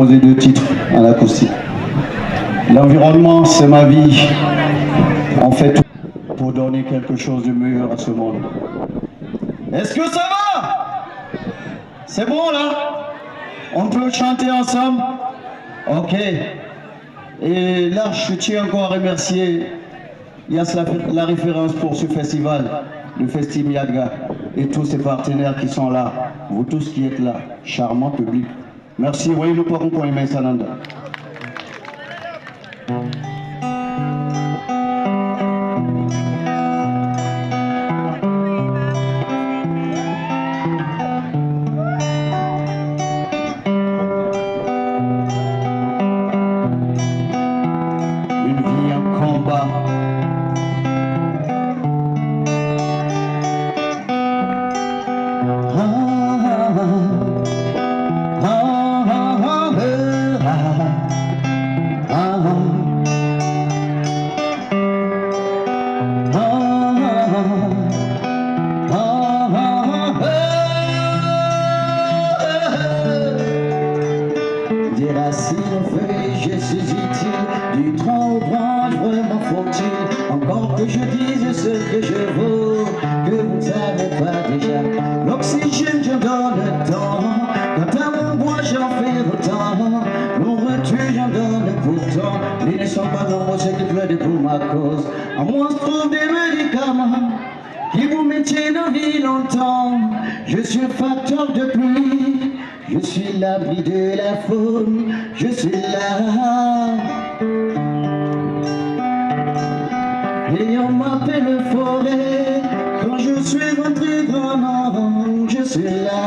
composer 2 titres en acoustique. L'environnement, c'est ma vie. On fait tout pour donner quelque chose de meilleur à ce monde. Est-ce que ça va? C'est bon là? On peut chanter ensemble? Ok. Et là, je tiens encore à remercier la référence pour ce festival, le Festival Miadga, et tous ses partenaires qui sont là, vous tous qui êtes là, charmant public. Merci, voyez nous pas pour aimer Sananda. Une vie en combat. Des racines feuilles, je suis utile. Du tronc aux branches, vraiment faut-il encore que je dise ce que je vaux, que vous ne savez pas déjà. L'oxygène, je donne le temps. Quant à mon bois, j'en fais autant. Mon refuge, j'en donne pourtant. Ils ne sont pas nombreux ceux qui pleurent pour ma cause. À moi, on se trouve des médicaments qui vous maintiennent en vie longtemps. Je suis un facteur de pluie. Je suis l'abri de la faune, je suis là. Et on m'appelle forêt, quand je suis rentré grand, je suis là.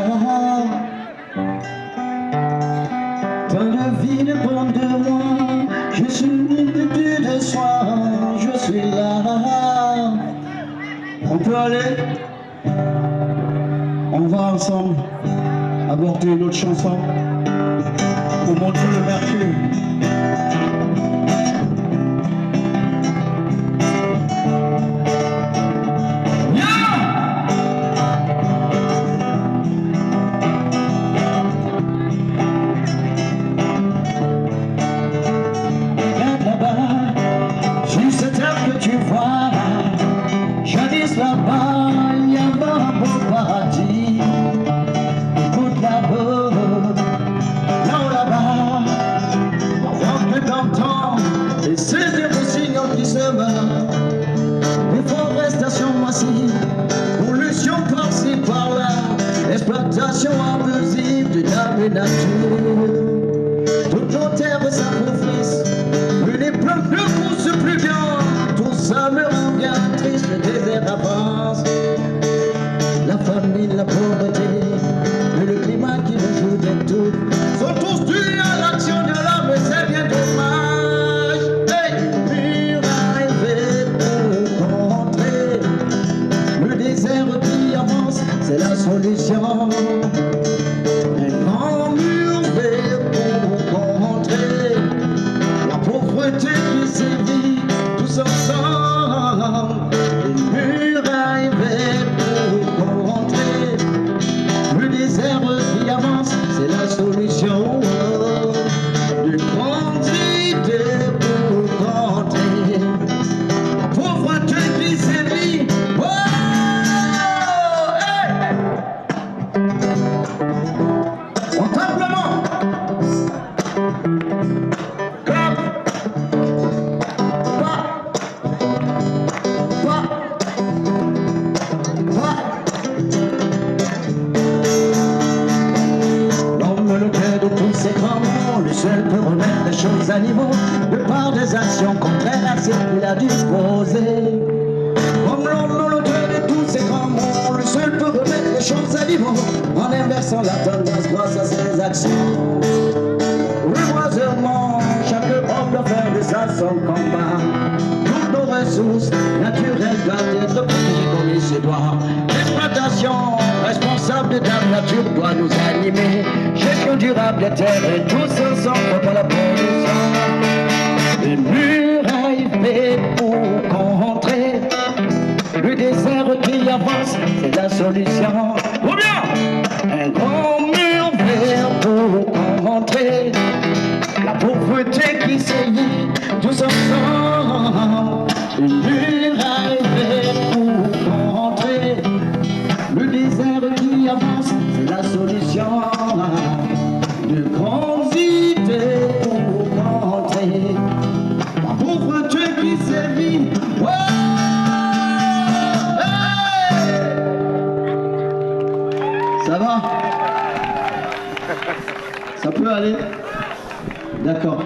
Tant de vie dépend de moi, je suis une multitude de soins, je suis là. On peut aller? On va ensemble aborder une autre chanson pour montrer le mercure. Regarde là-bas, juste cette terre que tu vois, jadis là-bas, il y avait un beau paradis. Et c'est des rossignons qui se meurent, déforestation massive, pollution par-ci par-là, exploitation abusive de la nature. Toutes nos terres s'appauvrissent, plus les plantes ne poussent plus bien, tout ça me rend bien triste, le désert avance. La famine, la pauvreté, et le climat qui nous joue des tours sont tous dus à l'action de l'homme, et c'est bien dommage. Hey, muraille verte pour rentrer, le désert qui avance, c'est la solution. Un grand mur vert pour rentrer, la pauvreté qui sévit, tous ensemble. Une muraille verte pour rentrer, le désert qui avance, c'est la solution. Une grande idée pour rentrer, la pauvreté qui sévit. Oh, hey! Contablement. Clap. L'homme, le cœur de tous ces grands mots, le seul peut remettre les choses à niveau, de par des actions contraires à ce qu'il a disposé. Comme l'homme, le cœur de tous ces grands mots, le seul peut remettre les choses à niveau, en inversant la tendance grâce à ses actions. Reboisement, chaque homme doit faire de ça son combat. Toutes nos ressources naturelles doivent être protégées comme il se doit. L'exploitation responsable de la nature doit nous animer. Gestion durable des terres et tous ensemble contre la pollution. Les murailles faites pour contrer le désert qui avance, c'est la solution. Ou bien un grand mur vert pour rentrer Ça va? Ça peut aller? D'accord.